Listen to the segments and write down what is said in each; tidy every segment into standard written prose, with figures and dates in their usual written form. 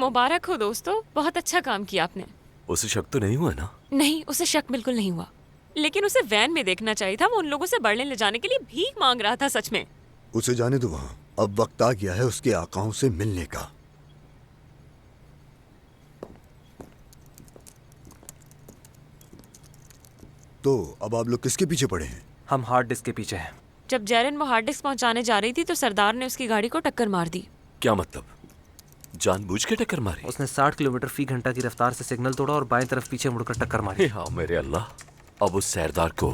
मुबारक हो दोस्तों, बहुत अच्छा काम किया आपने। उसे शक तो नहीं हुआ ना? नहीं, उसे शक बिल्कुल नहीं हुआ, लेकिन उसे वैन में देखना चाहिए था। वो उन लोगों से बर्लिन ले जाने के लिए भीख मांग रहा था। सच में उसे जाने दो वहां। अब वक्त आ गया है उसके आकाओं से मिलने का। तो अब आप लोग किसके पीछे पड़े हैं? हम हार्ड डिस्क के पीछे हैं। जब जेरिन वो हार्ड डिस्क पहुंचाने जा रही थी तो सरदार ने उसकी गाड़ी को टक्कर मार दी। क्या मतलब? जानबूझ के टक्कर मारी? उसने 60 किलोमीटर फी घंटा की रफ्तार से सिग्नल तोड़ा और बाएं तरफ पीछे मुड़कर टक्कर मारी। हाँ मेरे अल्लाह, अब उस सरदार को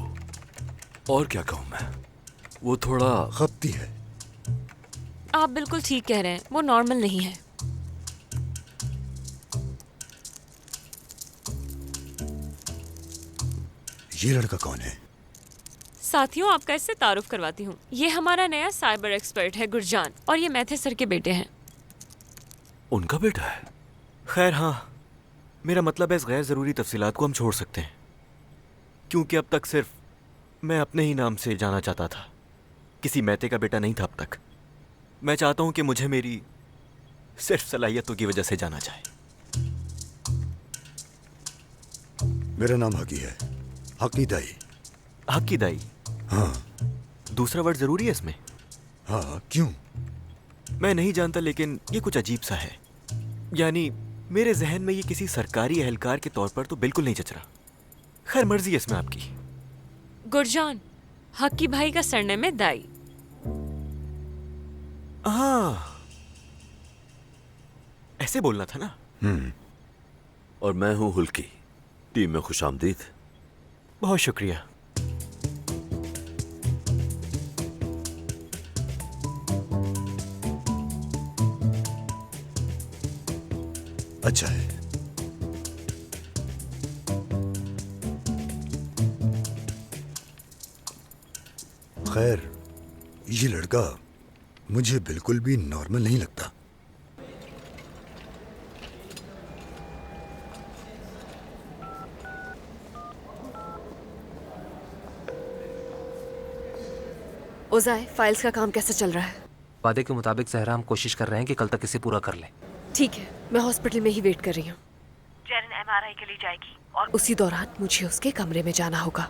और क्या कहूँ मैं, वो थोड़ा खपती है। आप बिल्कुल ठीक कह रहे हैं, वो नॉर्मल नहीं है। ये लड़का कौन है? साथियों, आपका इससे तारुफ करवाती हूँ। ये हमारा नया साइबर एक्सपर्ट है गुरजान, और ये मैथे सर के बेटे हैं। उनका बेटा है? खैर हाँ, मेरा मतलब है इस गैर ज़रूरी तफसीलात को हम छोड़ सकते हैं, क्योंकि अब तक सिर्फ मैं अपने ही नाम से जाना चाहता था, किसी मैते का बेटा नहीं था अब तक। मैं चाहता हूँ कि मुझे मेरी सिर्फ सलाहियतों की वजह से जाना जाए। मेरा नाम हकी है, हकी दाई। हकी दाई? हाँ। दूसरा वर्ड ज़रूरी है इसमें? हाँ, क्यों? मैं नहीं जानता, लेकिन ये कुछ अजीब सा है। यानी मेरे जहन में ये किसी सरकारी एहलकार के तौर पर तो बिल्कुल नहीं जच रहा। खैर मर्जी है इसमें आपकी। गुरजान, हक्की भाई का सरनेम है दाई। हाँ, ऐसे बोलना था ना। और मैं हूँ हुल्की। टीम में खुशामदीद। बहुत शुक्रिया। अच्छा है। खैर, ये लड़का मुझे बिल्कुल भी नॉर्मल नहीं लगता। ओज़ाए, फाइल्स का काम कैसे चल रहा है? वादे के मुताबिक सहरा, हम कोशिश कर रहे हैं कि कल तक इसे पूरा कर लें। ठीक है, मैं हॉस्पिटल में ही वेट कर रही हूँ। जेरिन MRI के लिए जाएगी और उसी दौरान मुझे उसके कमरे में जाना होगा।